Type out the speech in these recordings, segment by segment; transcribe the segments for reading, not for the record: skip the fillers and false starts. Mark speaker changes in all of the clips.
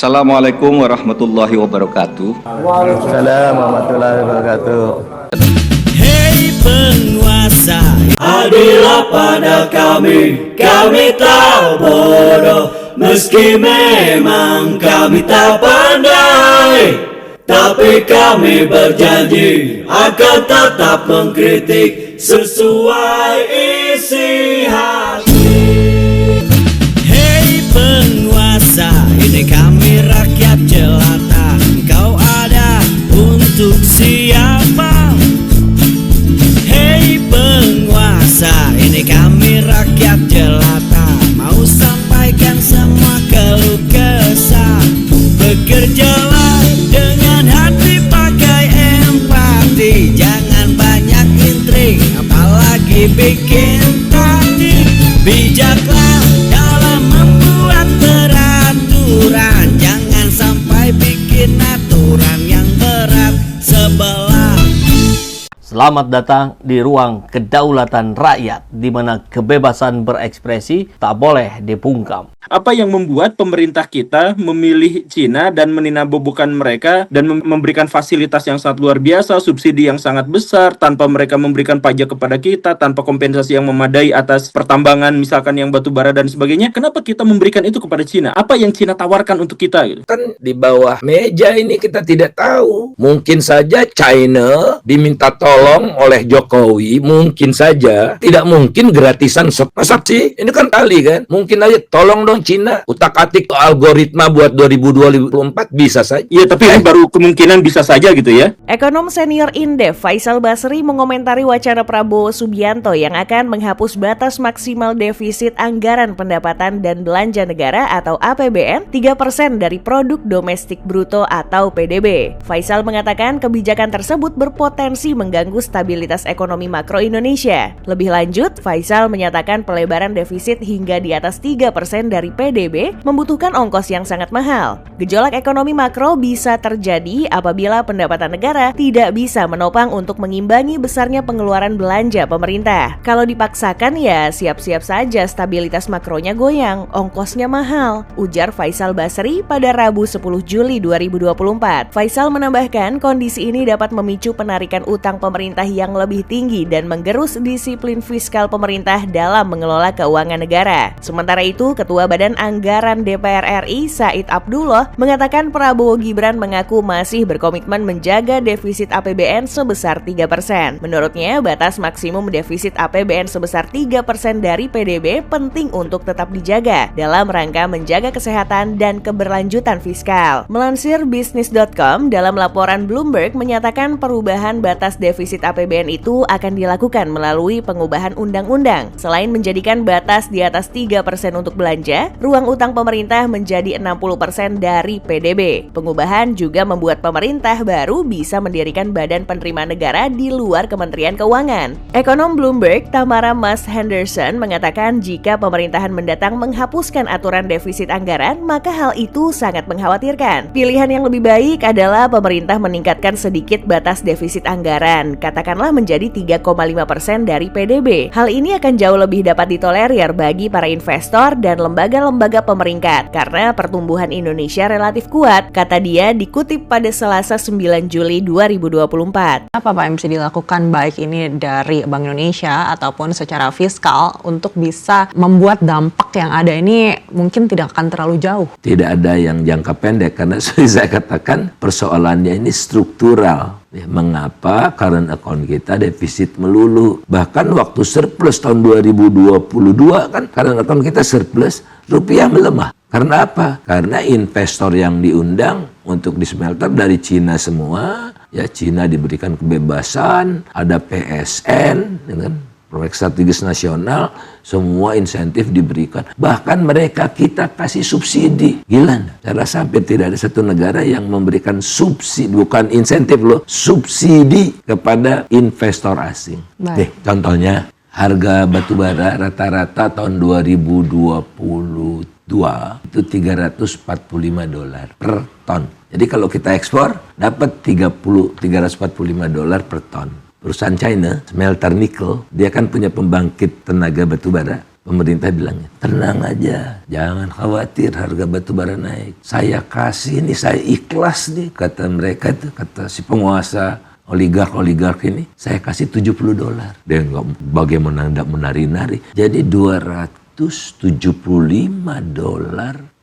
Speaker 1: Assalamualaikum warahmatullahi wabarakatuh.
Speaker 2: Waalaikumsalam warahmatullahi wabarakatuh.
Speaker 3: Hei penguasa, adillah pada kami tak bodoh. Meski memang kami tak pandai, tapi kami berjanji akan tetap mengkritik sesuai isi hati. Hei penguasa, ini kami rakyat jelata. Kau ada untuk siapa? Hei penguasa, ini kami rakyat jelata. Mau sampaikan semua keluh kesah. Bekerjalah dengan hati, pakai empati. Jangan banyak intrik, apalagi bikin tadi. Bijaklah dalam membuat peraturan. Jangan sampai bikin aturan yang berat sebelah.
Speaker 4: Selamat datang di ruang kedaulatan rakyat, di mana kebebasan berekspresi tak boleh dibungkam.
Speaker 5: Apa yang membuat pemerintah kita memilih Cina dan meninabobokan mereka dan memberikan fasilitas yang sangat luar biasa, subsidi yang sangat besar, tanpa mereka memberikan pajak kepada kita, tanpa kompensasi yang memadai atas pertambangan misalkan yang batu bara dan sebagainya? Kenapa kita memberikan itu kepada Cina? Apa yang Cina tawarkan untuk kita?
Speaker 6: Kan di bawah meja ini kita tidak tahu. Mungkin saja China diminta tolong oleh Jokowi, mungkin saja. Tidak mungkin gratisan. Masa sih? Ini kan kali kan? Mungkin aja tolong dong Cina, utak-atik algoritma buat 2024 bisa saja.
Speaker 5: Iya, tapi ini baru kemungkinan bisa saja gitu ya.
Speaker 7: Ekonom senior Indef Faisal Basri mengomentari wacana Prabowo Subianto yang akan menghapus batas maksimal defisit anggaran pendapatan dan belanja negara atau APBN 3% dari produk domestik bruto atau PDB. Faisal mengatakan kebijakan tersebut berpotensi mengganggu stabilitas ekonomi makro Indonesia. Lebih lanjut, Faisal menyatakan pelebaran defisit hingga di atas 3% dari PDB membutuhkan ongkos yang sangat mahal. Gejolak ekonomi makro bisa terjadi apabila pendapatan negara tidak bisa menopang untuk mengimbangi besarnya pengeluaran belanja pemerintah. Kalau dipaksakan ya siap-siap saja stabilitas makronya goyang, ongkosnya mahal, ujar Faisal Basri pada Rabu 10 Juli 2024. Faisal menambahkan kondisi ini dapat memicu penarikan utang pemerintah yang lebih tinggi dan menggerus disiplin fiskal pemerintah dalam mengelola keuangan negara. Sementara itu, Ketua Badan Anggaran DPR RI Said Abdullah mengatakan Prabowo Gibran mengaku masih berkomitmen menjaga defisit APBN sebesar 3%. Menurutnya, batas maksimum defisit APBN sebesar 3% dari PDB penting untuk tetap dijaga dalam rangka menjaga kesehatan dan keberlanjutan fiskal. Melansir bisnis.com, dalam laporan Bloomberg menyatakan perubahan batas defisit APBN itu akan dilakukan melalui pengubahan undang-undang. Selain menjadikan batas di atas 3% untuk belanja, ruang utang pemerintah menjadi 60% dari PDB. Pengubahan juga membuat pemerintah baru bisa mendirikan badan penerimaan negara di luar Kementerian Keuangan. Ekonom Bloomberg, Tamara Mas Henderson, mengatakan jika pemerintahan mendatang menghapuskan aturan defisit anggaran, maka hal itu sangat mengkhawatirkan. Pilihan yang lebih baik adalah pemerintah meningkatkan sedikit batas defisit anggaran, katakanlah menjadi 3,5% dari PDB. Hal ini akan jauh lebih dapat ditolerir bagi para investor dan lembaga-lembaga pemeringkat karena pertumbuhan Indonesia relatif kuat, kata dia dikutip pada Selasa 9 Juli 2024.
Speaker 8: Apa Pak yang bisa dilakukan baik ini dari Bank Indonesia ataupun secara fiskal untuk bisa membuat dampak yang ada ini mungkin tidak akan terlalu jauh?
Speaker 6: Tidak ada yang jangka pendek karena seperti saya katakan persoalannya ini struktural. Ya, mengapa current account kita defisit melulu? Bahkan waktu surplus tahun 2022 kan current account kita surplus, rupiah melemah. Karena apa? Karena investor yang diundang untuk di smelter dari Cina semua. Ya, Cina diberikan kebebasan, ada PSN, ya kan? Proyek strategis nasional, semua insentif diberikan. Bahkan mereka kita kasih subsidi. Gila, saya rasa hampir tidak ada satu negara yang memberikan subsidi, bukan insentif loh, subsidi kepada investor asing. Nih, contohnya harga batubara rata-rata tahun 2022 itu $345 per ton. Jadi kalau kita ekspor dapat $345 per ton. Perusahaan China, smelter nikel, dia kan punya pembangkit tenaga batubara. Pemerintah bilang, tenang aja, jangan khawatir harga batu bara naik. Saya kasih nih, saya ikhlas nih, kata mereka itu, kata si penguasa oligark ini, saya kasih $70. Dia nggak bagaimana nggak menari-nari. Jadi $275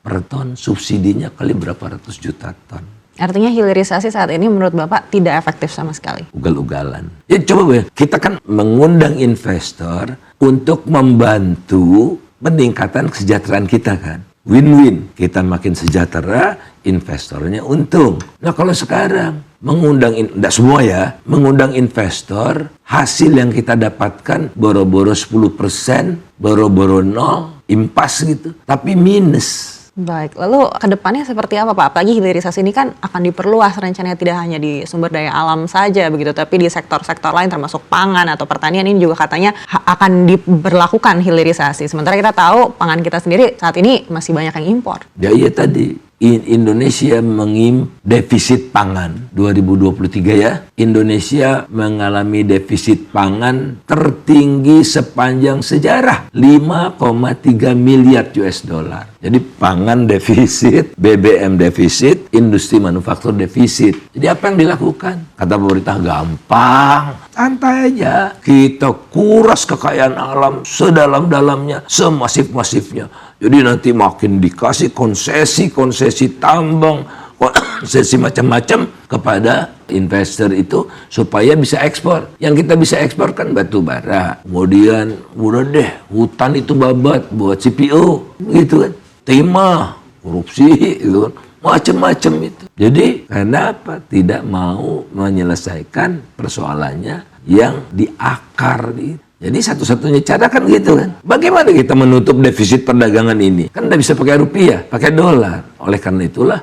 Speaker 6: per ton, subsidinya kali berapa ratus juta ton.
Speaker 8: Artinya hilirisasi saat ini menurut Bapak tidak efektif sama sekali.
Speaker 6: Ugal-ugalan. Ya coba kita kan mengundang investor untuk membantu peningkatan kesejahteraan kita kan. Win-win. Kita makin sejahtera, investornya untung. Nah kalau sekarang mengundang, tidak semua ya, mengundang investor, hasil yang kita dapatkan boro-boro 10%, boro-boro 0, impas gitu. Tapi minus.
Speaker 8: Baik, lalu kedepannya seperti apa Pak? Apalagi hilirisasi ini kan akan diperluas rencananya tidak hanya di sumber daya alam saja begitu, tapi di sektor-sektor lain termasuk pangan atau pertanian ini juga katanya akan diberlakukan hilirisasi. Sementara kita tahu pangan kita sendiri saat ini masih banyak yang impor.
Speaker 6: Ya iya tadi. Indonesia defisit pangan 2023 ya. Indonesia mengalami defisit pangan tertinggi sepanjang sejarah, 5,3 miliar US dollar. Jadi pangan defisit, BBM defisit, industri manufaktur defisit. Jadi apa yang dilakukan? Kata pemerintah gampang, santai aja. Kita kuras kekayaan alam sedalam-dalamnya, semasif-masifnya. Jadi nanti makin dikasih konsesi tambang, konsesi macam-macam kepada investor itu supaya bisa ekspor. Yang kita bisa ekspor kan batu bara. Kemudian udah deh hutan itu babat buat CPO gitu kan. Timah, korupsi gitu kan. Macam-macam itu. Jadi kenapa tidak mau menyelesaikan persoalannya yang di akar itu? Jadi satu-satunya cara kan gitu kan. Bagaimana kita menutup defisit perdagangan ini? Kan tidak bisa pakai rupiah, pakai dolar. Oleh karena itulah,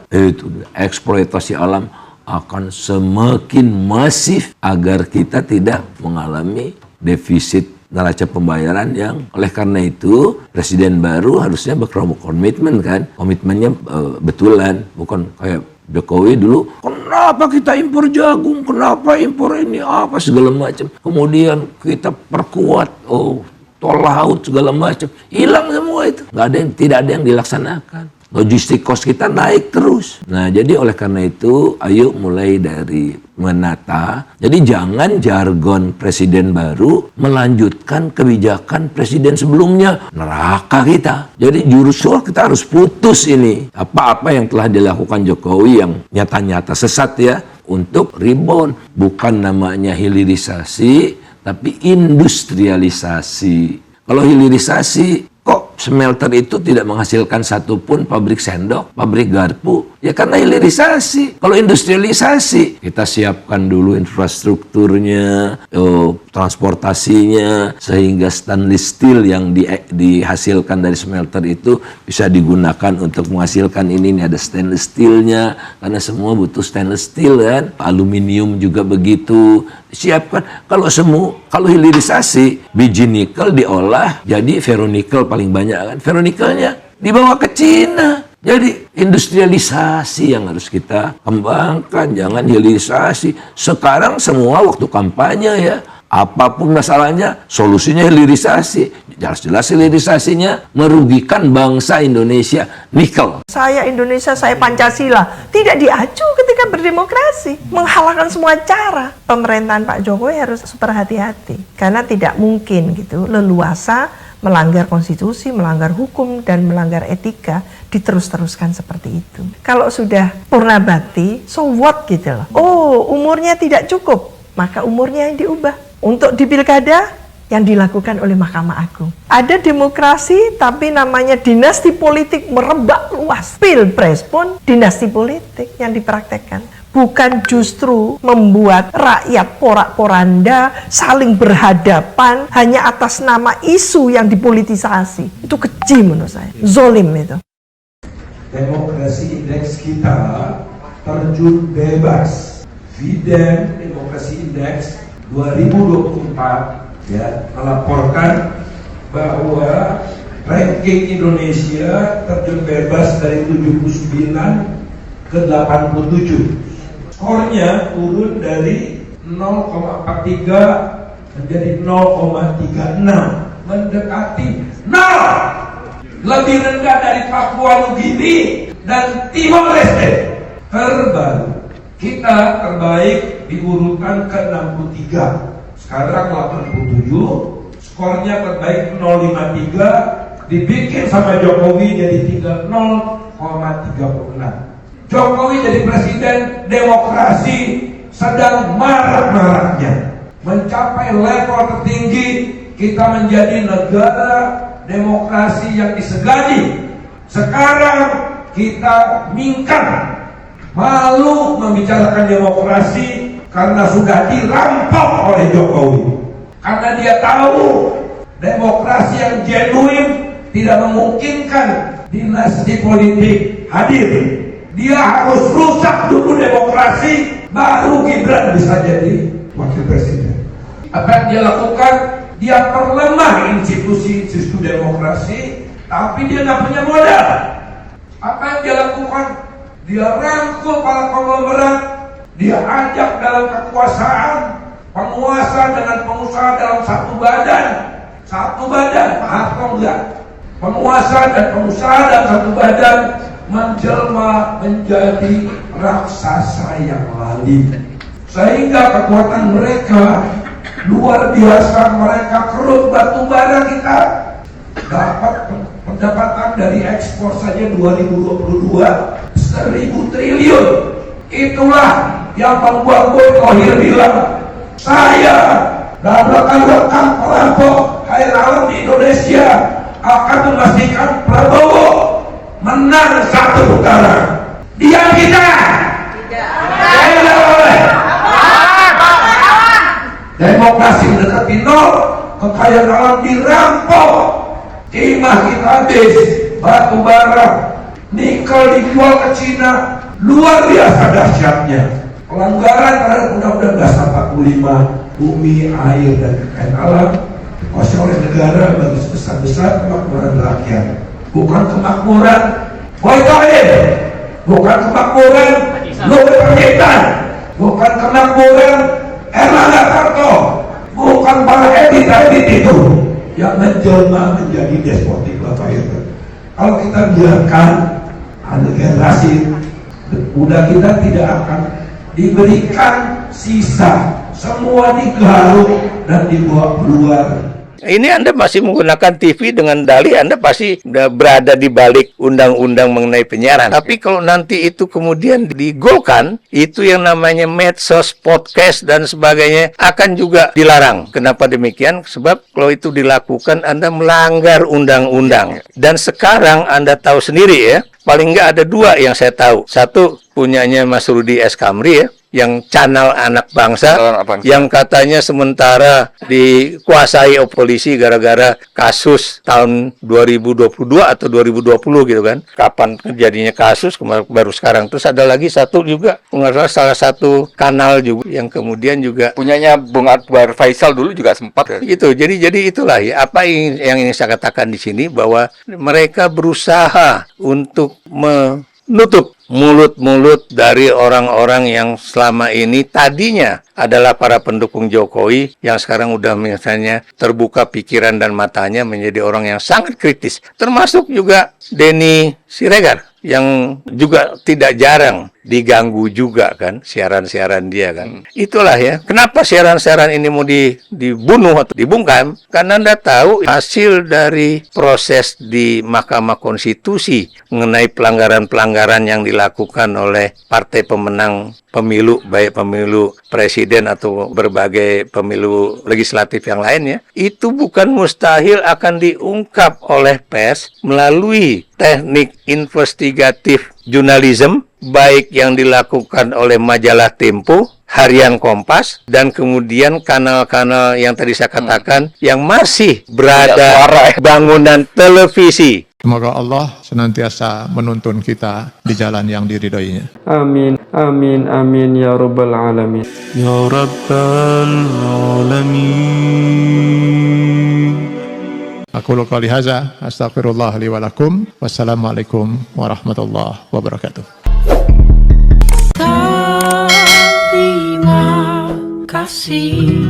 Speaker 6: eksploitasi alam akan semakin masif agar kita tidak mengalami defisit neraca pembayaran yang oleh karena itu Presiden baru harusnya berkomitmen kan. Komitmennya betulan, bukan kayak Jokowi dulu, kenapa kita impor jagung, kenapa impor ini, apa segala macam. Kemudian kita perkuat, tol laut segala macam, hilang semua itu. Tidak ada yang dilaksanakan. Logistik cost kita naik terus. Nah, jadi oleh karena itu, ayo mulai dari menata. Jadi jangan jargon presiden baru melanjutkan kebijakan presiden sebelumnya. Neraka kita. Jadi justru kita harus putus ini. Apa-apa yang telah dilakukan Jokowi yang nyata-nyata sesat ya. Untuk rebound. Bukan namanya hilirisasi, tapi industrialisasi. Kalau hilirisasi, kok smelter itu tidak menghasilkan satupun pabrik sendok, pabrik garpu? Ya karena hilirisasi. Kalau industrialisasi, kita siapkan dulu infrastrukturnya, transportasinya, sehingga stainless steel yang dihasilkan dari smelter itu bisa digunakan untuk menghasilkan ini ada stainless steelnya, karena semua butuh stainless steel kan. Aluminium juga begitu. Siapkan. Kalau hilirisasi, biji nikel diolah jadi ferronikel paling banyak kan. Ferronikelnya dibawa ke Cina. Jadi industrialisasi yang harus kita kembangkan, jangan hilirisasi. Sekarang semua waktu kampanye ya, apapun masalahnya, solusinya hilirisasi. Jelas-jelas hilirisasinya merugikan bangsa Indonesia. Nikel.
Speaker 9: Saya Indonesia, saya Pancasila. Tidak diacu ketika berdemokrasi. Menghalalkan semua cara. Pemerintahan Pak Jokowi harus super hati-hati. Karena tidak mungkin gitu leluasa melanggar konstitusi, melanggar hukum, dan melanggar etika diterus-teruskan seperti itu. Kalau sudah purna bakti, so what gitu loh. Umurnya tidak cukup, maka umurnya yang diubah. Untuk di pilkada, yang dilakukan oleh Mahkamah Agung. Ada demokrasi, tapi namanya dinasti politik merebak luas. Pilpres pun dinasti politik yang dipraktekkan. Bukan justru membuat rakyat porak-poranda saling berhadapan hanya atas nama isu yang dipolitisasi. Itu keji menurut saya, zolim itu.
Speaker 10: Demokrasi indeks kita terjun bebas. Videm Demokrasi Indeks 2024 ya melaporkan bahwa ranking Indonesia terjun bebas dari 79 ke 87. Skornya turun dari 0,43 menjadi 0,36. mendekati 0, lebih rendah dari Papua Nugini dan Timor Leste. Terbaru, kita terbaik di urutan ke-63, sekarang 87, skornya terbaik 0,53, dibikin sama Jokowi jadi tinggal 0,36. Jokowi jadi presiden, demokrasi sedang marak-maraknya, mencapai level tertinggi. Kita menjadi negara demokrasi yang disegani. Sekarang kita mingkan, malu membicarakan demokrasi karena sudah dirampok oleh Jokowi. Karena dia tahu demokrasi yang genuine tidak memungkinkan dinasti politik hadir. Dia harus rusak dulu demokrasi, baru Gibran bisa jadi wakil presiden. Apa yang dia lakukan? Dia perlemah institusi demokrasi, tapi dia nggak punya modal. Apa yang dia lakukan? Dia rangkul para konglomerat, dia ajak dalam kekuasaan, penguasa dengan pengusaha dalam satu badan, atau enggak? Penguasa dan pengusaha dalam satu badan menjelma menjadi raksasa yang lalim, sehingga kekuatan mereka luar biasa. Mereka kerut batu bara, kita dapat pendapatan dari ekspor saja 2022 1.000 triliun. Itulah yang membuat Boy Thohir bilang, saya dan rekan-rekan perampok air alam di Indonesia akan memastikan Prabowo menang 1 putaran. Diam kita. Tidak boleh. Demokrasi mendekati 0, kekayaan alam dirampok, timah kita habis, batu bara, nikel dijual ke Cina, luar biasa dahsyatnya. Pelanggaran terhadap Undang-Undang Dasar 45, bumi, air, dan kekayaan alam dikuasai oleh negara bagi sebesar-besar kemakmuran rakyat. Bukan kemakmuran Boy Thohir, bukan kemakmuran Luhut Panjaitan, bukan kemakmuran Erlangga Hartarto, bukan para elit-elit itu yang menjelma menjadi despotik Bapak Ibu. Kalau kita biarkan ada generasi muda kita tidak akan diberikan sisa, semua digaruk dan dibawa keluar.
Speaker 11: Ini Anda masih menggunakan TV dengan dalih Anda pasti berada di balik undang-undang mengenai penyiaran. Tapi kalau nanti itu kemudian digolkan, itu yang namanya medsos, podcast, dan sebagainya akan juga dilarang. Kenapa demikian? Sebab kalau itu dilakukan, Anda melanggar undang-undang. Dan sekarang Anda tahu sendiri ya, paling nggak ada 2 yang saya tahu. Satu punyanya Mas Rudi S. Kamri ya, yang channel anak bangsa, yang katanya sementara dikuasai oleh polisi gara-gara kasus tahun 2022 atau 2020 gitu kan. Kapan terjadinya kasus, baru sekarang. Terus ada lagi satu juga, salah satu kanal juga yang kemudian juga
Speaker 1: Punyanya Bung Akbar Faisal dulu juga sempat.
Speaker 11: gitu. Jadi itulah ya, apa yang ingin saya katakan di sini, bahwa mereka berusaha untuk menutup mulut-mulut dari orang-orang yang selama ini tadinya adalah para pendukung Jokowi, yang sekarang udah misalnya terbuka pikiran dan matanya menjadi orang yang sangat kritis. Termasuk juga Denny Siregar, yang juga tidak jarang diganggu juga kan, siaran-siaran dia kan. Itulah ya, kenapa siaran-siaran ini mau dibunuh atau dibungkam? Karena Anda tahu hasil dari proses di Mahkamah Konstitusi mengenai pelanggaran-pelanggaran yang dilakukan oleh partai pemenang pemilu, baik pemilu presiden atau berbagai pemilu legislatif yang lainnya, itu bukan mustahil akan diungkap oleh pers melalui teknik investigatif jurnalisme, baik yang dilakukan oleh majalah Tempo, Harian Kompas, dan kemudian kanal-kanal yang tadi saya katakan yang masih berada bangunan televisi.
Speaker 12: Semoga Allah senantiasa menuntun kita di jalan yang diridhoinya.
Speaker 13: Amin, amin, amin ya rabbal alamin. Ya rabbal alamin.
Speaker 12: Aku qouli hadza, astaghfirullah li wa lakum. Wassalamualaikum warahmatullahi wabarakatuh.
Speaker 3: Terima kasih.